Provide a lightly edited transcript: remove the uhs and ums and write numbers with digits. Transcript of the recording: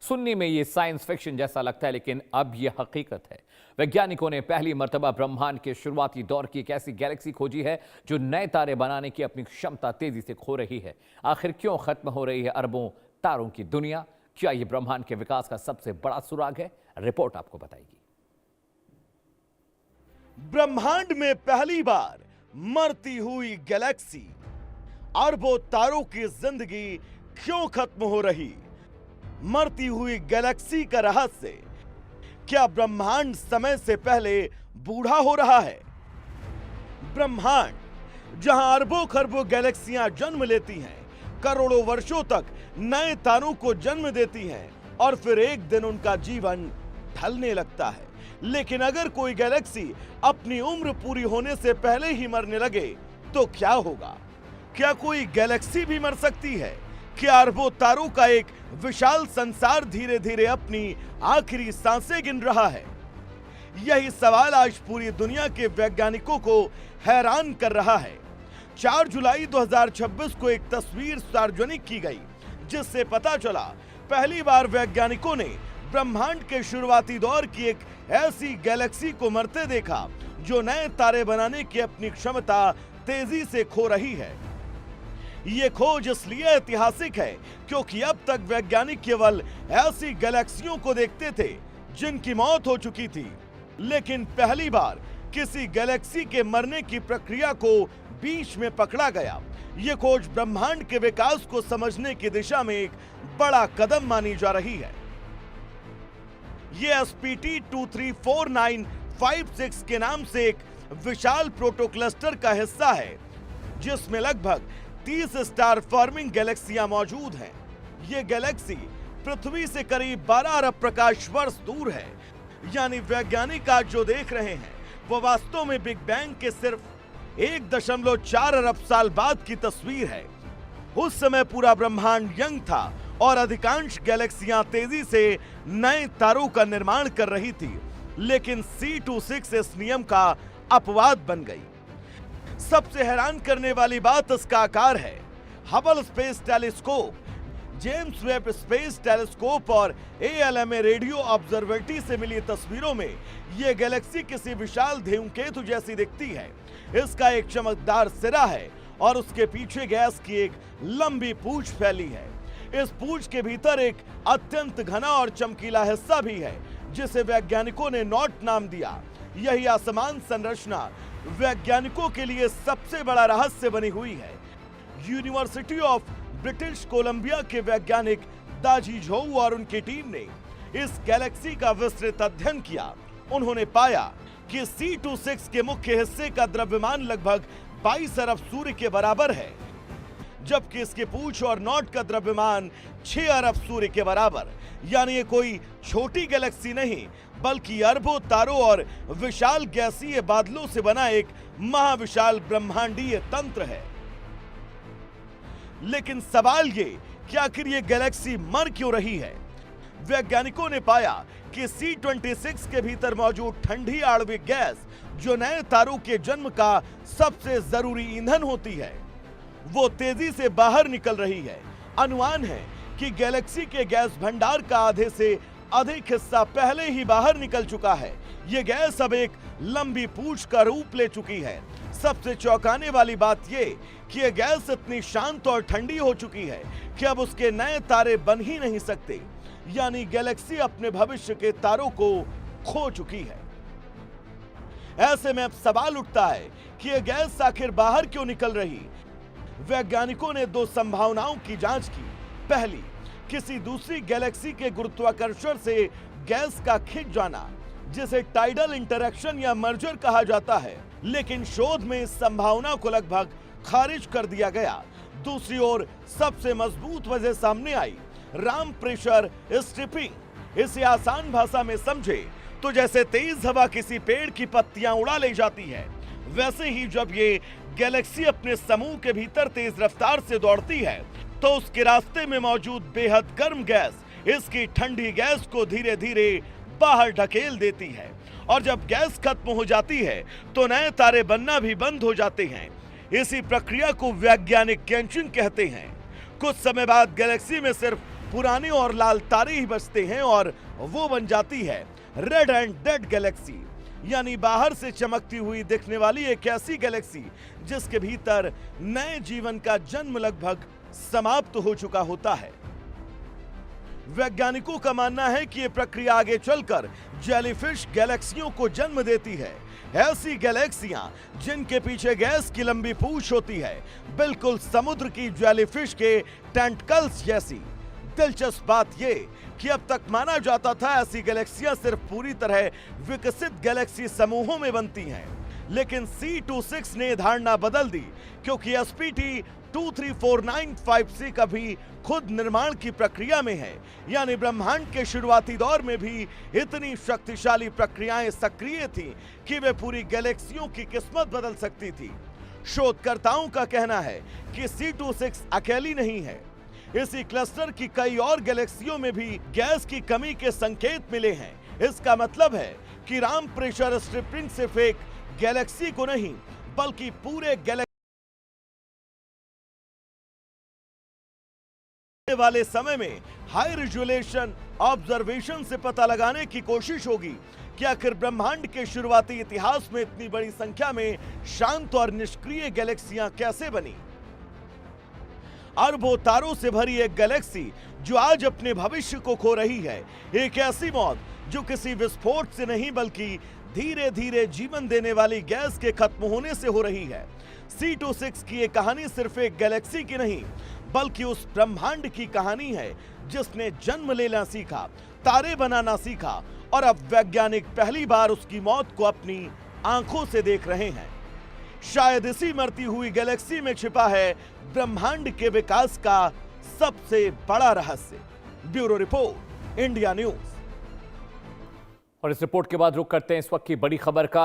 सुनने में ये साइंस फिक्शन जैसा लगता है, लेकिन अब ये हकीकत है। वैज्ञानिकों ने पहली मर्तबा ब्रह्मांड के शुरुआती दौर की एक ऐसी गैलेक्सी खोजी है जो नए तारे बनाने की अपनी क्षमता तेजी से खो रही है। आखिर क्यों खत्म हो रही है अरबों तारों की दुनिया? क्या यह ब्रह्मांड के विकास का सबसे बड़ा सुराग है? रिपोर्ट आपको बताएगी। ब्रह्मांड में पहली बार मरती हुई गैलेक्सी, अरबों तारों की जिंदगी क्यों खत्म हो रही? मरती हुई गैलेक्सी का रहस्य, क्या ब्रह्मांड समय से पहले बूढ़ा हो रहा है? ब्रह्मांड जहां अरबों खरबों गैलेक्सियां जन्म लेती हैं, करोड़ों वर्षों तक नए तारों को जन्म देती हैं और फिर एक दिन उनका जीवन ढलने लगता है। लेकिन अगर कोई गैलेक्सी अपनी उम्र पूरी होने से पहले ही मरने लगे तो क्या होगा? क्या कोई गैलेक्सी भी मर सकती है? क्या अरबों तारों का एक विशाल संसार धीरे धीरे अपनी आखिरी सांसें गिन रहा है? यही सवाल आज पूरी दुनिया के वैज्ञानिकों को हैरान कर रहा है। 4 जुलाई 2026 को एक तस्वीर सार्वजनिक की गई जिससे पता चला पहली बार वैज्ञानिकों ने ब्रह्मांड के शुरुआती दौर की एक ऐसी गैलेक्सी को मरते देखा जो नए तारे बनाने की अपनी क्षमता तेजी से खो रही है। ये खोज इसलिए ऐतिहासिक है क्योंकि अब तक वैज्ञानिक केवल ऐसी गैलेक्सियों को देखते थे जिनकी मौत हो चुकी थी, लेकिन पहली बार किसी गैलेक्सी के मरने की प्रक्रिया को बीच में पकड़ा गया। ये खोज ब्रह्मांड के विकास को समझने की दिशा में एक बड़ा कदम मानी जा रही है। ये SPT 234956 के नाम से एक विशाल प्रोटोक्लस्टर का हिस्सा है जिसमें लगभग 30 स्टार फॉर्मिंग गैलेक्सियां मौजूद हैं। ये गैलेक्सी पृथ्वी से करीब 12 अरब प्रकाश वर्ष दूर है। यानी वैज्ञानिक आज जो देख रहे हैं वो वास्तव में बिग बैंग के सिर्फ 1.4 अरब साल बाद की तस्वीर है। उस समय पूरा ब्रह्मांड यंग था और अधिकांश गैलेक्सियां तेजी से नए तारों का निर्माण कर रही थी, लेकिन C26 इस नियम का अपवाद बन गई। सबसे हैरान करने वाली बात इसका आकार है। Hubble space telescope, James Webb space telescope और ALMA रेडियो ऑब्जर्वेटरी से मिली तस्वीरों में यह गैलेक्सी किसी विशाल धूमकेतु जैसी दिखती है। इसका एक चमकदार सिरा है और उसके पीछे गैस की एक लंबी पूंछ फैली है। इस पूंछ के भीतर एक अत्यंत घना और चमकीला हिस्सा भी है जिसे वैज्ञानिकों ने नॉट नाम दिया। यही आसमान संरचना वैज्ञानिकों के लिए सबसे बड़ा रहस्य बनी हुई है। यूनिवर्सिटी ऑफ ब्रिटिश कोलंबिया के वैज्ञानिक दाजी झोउ और उनकी टीम ने इस गैलेक्सी का विस्तृत अध्ययन किया। उन्होंने पाया कि C26 के मुख्य हिस्से का द्रव्यमान लगभग 22 अरब सूर्य के बराबर है, जबकि इसके पूंछ और नॉट का द्रव्यमान 6 अरब सूर्य के बराबर। यानी ये कोई छोटी गैलेक्सी नहीं बल्कि अरबों तारों और विशाल गैसीय बादलों से बना एक महाविशाल ब्रह्मांडीय तंत्र है। लेकिन सवाल ये कि आखिर ये गैलेक्सी मर क्यों रही है? वैज्ञानिकों ने पाया कि C26 के भीतर मौजूद ठंडी आणविक गैस, जो नए तारों के जन्म का सबसे जरूरी ईंधन होती है, वो तेजी से बाहर निकल रही है। अनुमान है कि गैलेक्सी के गैस भंडार का आधे से अधिक हिस्सा पहले ही बाहर निकल चुका है। ये गैस अब एक लंबी पूंछ का रूप ले चुकी है। सबसे चौंकाने वाली बात ये कि यह गैस इतनी शांत और ठंडी हो चुकी है कि अब उसके नए तारे बन ही नहीं सकते। यानी गैलेक्सी अपने भविष्य के तारों को खो चुकी है। ऐसे में अब सवाल उठता है कि यह गैस आखिर बाहर क्यों निकल रही? वैज्ञानिकों ने 2 संभावनाओं की जांच की। पहली, किसी दूसरी गैलेक्सी के गुरुत्वाकर्षण से गैस का खिंच जाना, जिसे टाइडल इंटरैक्शन या मर्जर कहा जाता है, लेकिन शोध में इस संभावना को लगभग खारिज कर दिया गया। दूसरी ओर सबसे मजबूत वजह सामने आई, राम प्रेशर स्ट्रिपिंग। इसे आसान भाषा में समझे तो जैसे तेज हवा किसी पेड़ की पत्तियां उड़ा ले जाती है, वैसे ही जब ये गैलेक्सी अपने समूह के भीतर तेज रफ्तार से दौड़ती है तो उसके रास्ते में मौजूद बेहद गर्म गैस इसकी ठंडी गैस को धीरे धीरे बाहर ढकेल देती है। और जब गैस खत्म हो जाती है तो नए तारे बनना भी बंद हो जाते हैं। इसी प्रक्रिया को वैज्ञानिक क्वेंचिंग कहते हैं। कुछ समय बाद गैलेक्सी में सिर्फ पुराने और लाल तारे ही बचते हैं और वो बन जाती है रेड एंड डेड गैलेक्सी, यानी बाहर से चमकती हुई दिखने वाली एक ऐसी गैलेक्सी जिसके भीतर नए जीवन का जन्म लगभग समाप्त हो चुका होता है। वैज्ञानिकों का मानना है कि यह प्रक्रिया आगे चलकर जेलीफिश गैलेक्सियों को जन्म देती है। ऐसी गैलेक्सियां जिनके पीछे गैस की लंबी पूंछ होती है, बिल्कुल समुद्र की जेलीफिश के टेंटकल्स जैसी। दिलचस्प बात यह कि अब तक माना जाता था ऐसी गैलेक्सियां सिर्फ पूरी तरह विकसित गैलेक्सी समूहों में बनती हैं, लेकिन C26 ने धारणा बदल दी, क्योंकि SPT 23495C का भी खुद निर्माण की प्रक्रिया में है। यानी ब्रह्मांड के शुरुआती दौर में भी इतनी शक्तिशाली प्रक्रियाएं सक्रिय थीं कि वे पूरी गैलेक्सियों की किस्मत बदल सकती थी। शोधकर्ताओं का कहना है कि C26 अकेली नहीं है, इसी क्लस्टर की कई और गैलेक्सियों में भी गैस की कमी के संकेत मिले हैं। इसका मतलब है कि राम प्रेशर स्ट्रिपिंग सिर्फ एक गैलेक्सी को नहीं बल्कि पूरे गैलेक्सी वाले समय में हाई रिजोल्यूशन ऑब्जर्वेशन से पता लगाने की कोशिश होगी कि आखिर ब्रह्मांड के शुरुआती इतिहास में इतनी बड़ी संख्या में शांत और निष्क्रिय गैलेक्सियां कैसे बनी। अरबों तारों से भरी एक गैलेक्सी जो आज अपने भविष्य को खो रही है, एक ऐसी मौत जो किसी विस्फोट से नहीं बल्कि धीरे धीरे जीवन देने वाली गैस के खत्म होने से हो रही है। C26 की ये कहानी सिर्फ एक गैलेक्सी की नहीं बल्कि उस ब्रह्मांड की कहानी है जिसने जन्म लेना सीखा, तारे बनाना सीखा और अब वैज्ञानिक पहली बार उसकी मौत को अपनी आंखों से देख रहे हैं। शायद इसी मरती हुई गैलेक्सी में छिपा है ब्रह्मांड के विकास का सबसे बड़ा रहस्य। Bureau report, India news. और इस रिपोर्ट के बाद रुख करते हैं इस वक्त की बड़ी खबर का।